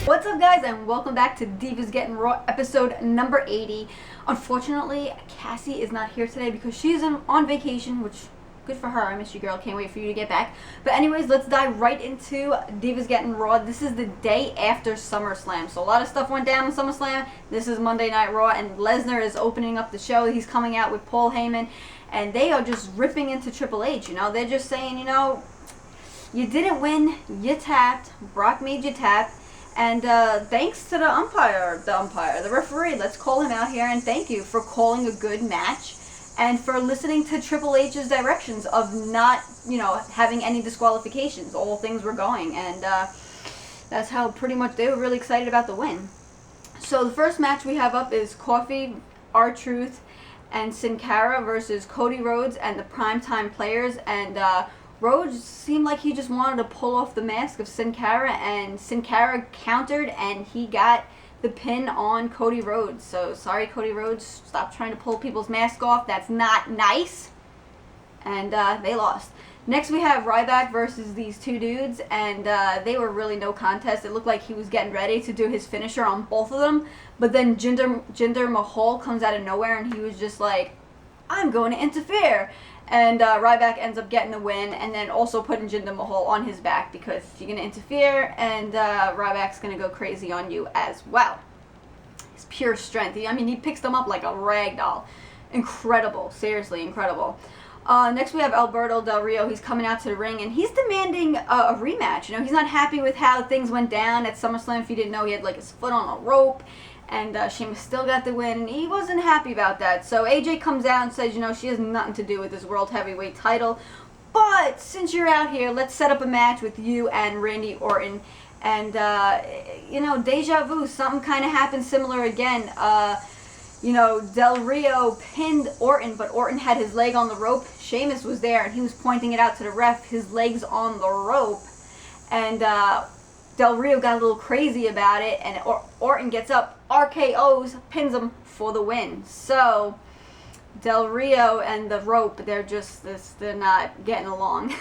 What's up, guys, and welcome back to Divas Gettin Raw, episode number 80. Unfortunately, Cassie is not here today because she's on vacation, which, good for her. I miss you, girl. Can't wait for you to get back. But anyways, let's dive right into Divas Gettin Raw. This is the day after SummerSlam. So a lot of stuff went down on SummerSlam. This is Monday Night Raw, and Lesnar is opening up the show. He's coming out with Paul Heyman, and they are just ripping into Triple H. You know, they're just saying, you know, you didn't win, you tapped, Brock made you tap. And thanks to the referee, let's call him out here and thank you for calling a good match and for listening to Triple H's directions of not, you know, having any disqualifications. All things were going, and that's how pretty much they were really excited about the win. So the first match we have up is Coffee, R-Truth, and Sin Cara versus Cody Rhodes and the Primetime Players, and Rhodes seemed like he just wanted to pull off the mask of Sin Cara, and Sin Cara countered, and he got the pin on Cody Rhodes. So, sorry, Cody Rhodes. Stop trying to pull people's mask off. That's not nice. And they lost. Next, we have Ryback versus these two dudes, and they were really no contest. It looked like he was getting ready to do his finisher on both of them, but then Jinder Mahal comes out of nowhere, and he was just like, I'm going to interfere. And Ryback ends up getting the win, and then also putting Jinder Mahal on his back because you're going to interfere, and Ryback's going to go crazy on you as well. His pure strength. I mean, he picks them up like a rag doll. Incredible. Seriously, incredible. Next we have Alberto Del Rio. He's coming out to the ring, and he's demanding a rematch. You know, he's not happy with how things went down at SummerSlam. If you didn't know, he had like his foot on a rope. And Sheamus still got the win, and he wasn't happy about that. So AJ comes out and says, you know, she has nothing to do with this World Heavyweight title. But since you're out here, let's set up a match with you and Randy Orton. And, you know, deja vu, something kind of happened similar again. You know, Del Rio pinned Orton, but Orton had his leg on the rope. Sheamus was there, and he was pointing it out to the ref, his leg's on the rope. And Del Rio got a little crazy about it, and Orton gets up, RKO's, pins him for the win. So, Del Rio and the rope, they're not getting along.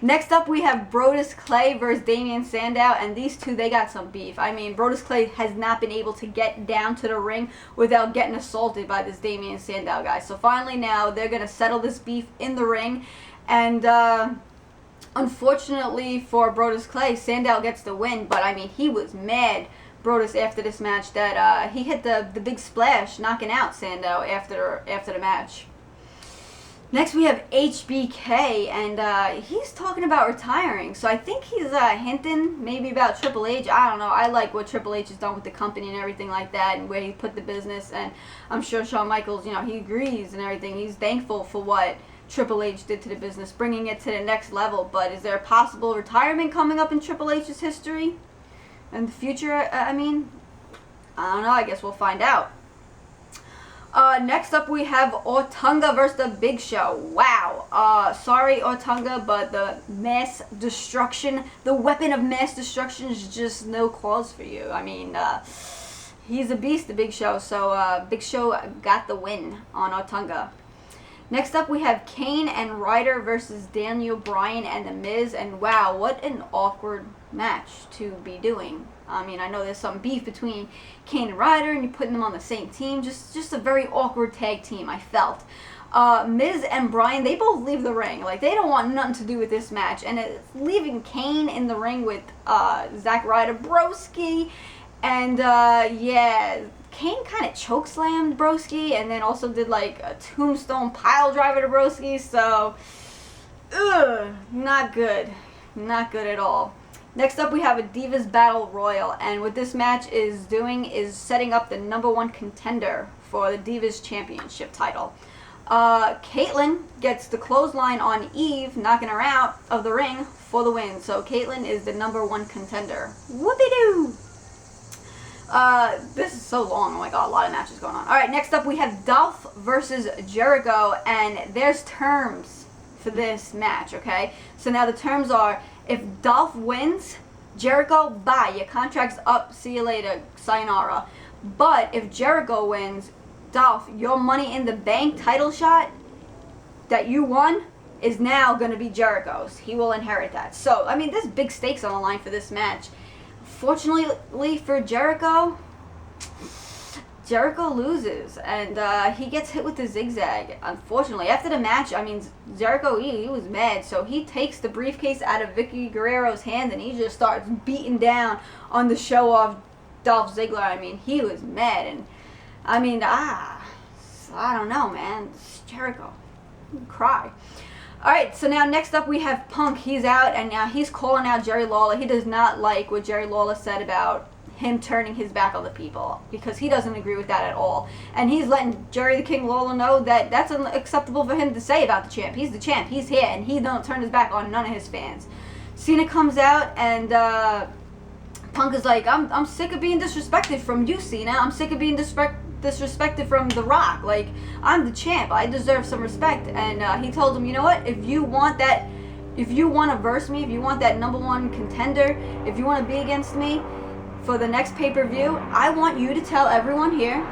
Next up, we have Brodus Clay versus Damien Sandow, and these two, they got some beef. I mean, Brodus Clay has not been able to get down to the ring without getting assaulted by this Damien Sandow guy. So finally now, they're going to settle this beef in the ring, and unfortunately for Brodus Clay, Sandow gets the win, but I mean, he was mad, Brodus, after this match, that he hit the big splash, knocking out Sandow after the match. Next, we have HBK, and he's talking about retiring, so I think he's hinting maybe about Triple H. I don't know. I like what Triple H has done with the company and everything like that, and where he put the business, and I'm sure Shawn Michaels, you know, he agrees and everything. He's thankful for what Triple H did to the business, bringing it to the next level. But is there a possible retirement coming up in Triple H's history in the future? I mean, I don't know. I guess we'll find out. Next up, we have Ortunga versus the Big Show. Wow. Sorry, Ortunga, but the mass destruction, the weapon of mass destruction is just no cause for you. I mean, he's a beast, the Big Show. So Big Show got the win on Ortunga. Next up, we have Kane and Ryder versus Daniel Bryan and The Miz. And wow, what an awkward match to be doing. I mean, I know there's some beef between Kane and Ryder, and you're putting them on the same team. Just a very awkward tag team, I felt. Miz and Bryan, they both leave the ring. Like, they don't want nothing to do with this match. And it's leaving Kane in the ring with Zack Ryder, Broski. And, yeah, Kane kind of chokeslammed Broski, and then also did like a tombstone pile driver to Broski, so not good. Not good at all. Next up, we have a Divas Battle Royal, and what this match is doing is setting up the #1 contender for the Divas Championship title. Caitlyn gets the clothesline on Eve, knocking her out of the ring for the win. So Caitlyn is the #1 contender. Whoopie-doo! This is so long. Oh my god, a lot of matches going on. Alright, next up we have Dolph versus Jericho, and there's terms for this match, okay? So now the terms are, if Dolph wins, Jericho, bye, your contract's up, see you later, sayonara. But if Jericho wins, Dolph, your Money in the Bank title shot that you won is now going to be Jericho's. He will inherit that. So, I mean, there's big stakes on the line for this match. Fortunately for Jericho, Jericho loses, and he gets hit with the zigzag. Unfortunately, after the match, I mean, Jericho, he was mad, so he takes the briefcase out of Vicky Guerrero's hand, and he just starts beating down on the show-off Dolph Ziggler. I mean, he was mad, and I mean, I don't know, man. It's Jericho. Cry. Alright, so now next up we have Punk. He's out, and now he's calling out Jerry Lawler. He does not like what Jerry Lawler said about him turning his back on the people, because he doesn't agree with that at all. And he's letting Jerry the King Lawler know that that's unacceptable for him to say about the champ. He's the champ. He's here, and he don't turn his back on none of his fans. Cena comes out, and Punk is like, I'm sick of being disrespected from you, Cena. I'm sick of being disrespected from The Rock. Like, I'm the champ. I deserve some respect. And he told him, you know what? If you want to verse me, if you want that #1 contender, if you want to be against me for the next pay-per-view, I want you to tell everyone here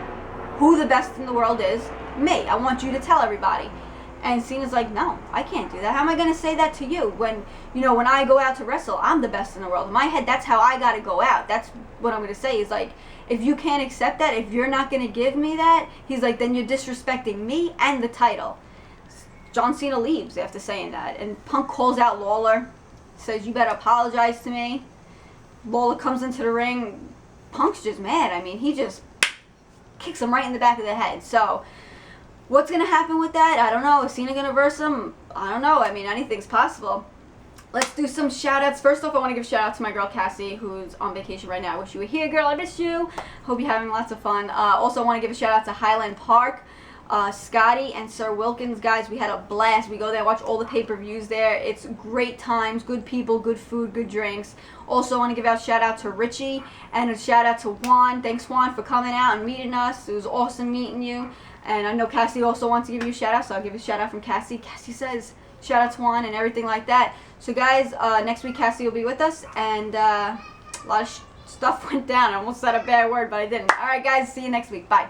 who the best in the world is. Me. I want you to tell everybody. And Cena's like, no, I can't do that. How am I going to say that to you when I go out to wrestle, I'm the best in the world. In my head, that's how I got to go out. That's what I'm going to say is like, if you can't accept that, if you're not going to give me that, he's like, then you're disrespecting me and the title. John Cena leaves after saying that. And Punk calls out Lawler, says, you better apologize to me. Lawler comes into the ring. Punk's just mad. I mean, he just kicks him right in the back of the head. So, what's going to happen with that? I don't know. Is Cena going to verse him? I don't know. I mean, anything's possible. Let's do some shout-outs. First off, I want to give a shout-out to my girl, Cassie, who's on vacation right now. I wish you were here, girl. I miss you. Hope you're having lots of fun. Also, I want to give a shout-out to Highland Park. Scotty and Sir Wilkins, guys, we had a blast. We go there, watch all the pay-per-views there. It's great times, good people, good food, good drinks. Also, I want to give out a shout-out to Richie and a shout-out to Juan. Thanks, Juan, for coming out and meeting us. It was awesome meeting you. And I know Cassie also wants to give you a shout-out, so I'll give a shout-out from Cassie. Cassie says, shout-out to Juan and everything like that. So, guys, next week Cassie will be with us, and a lot of stuff went down. I almost said a bad word, but I didn't. All right, guys, see you next week. Bye.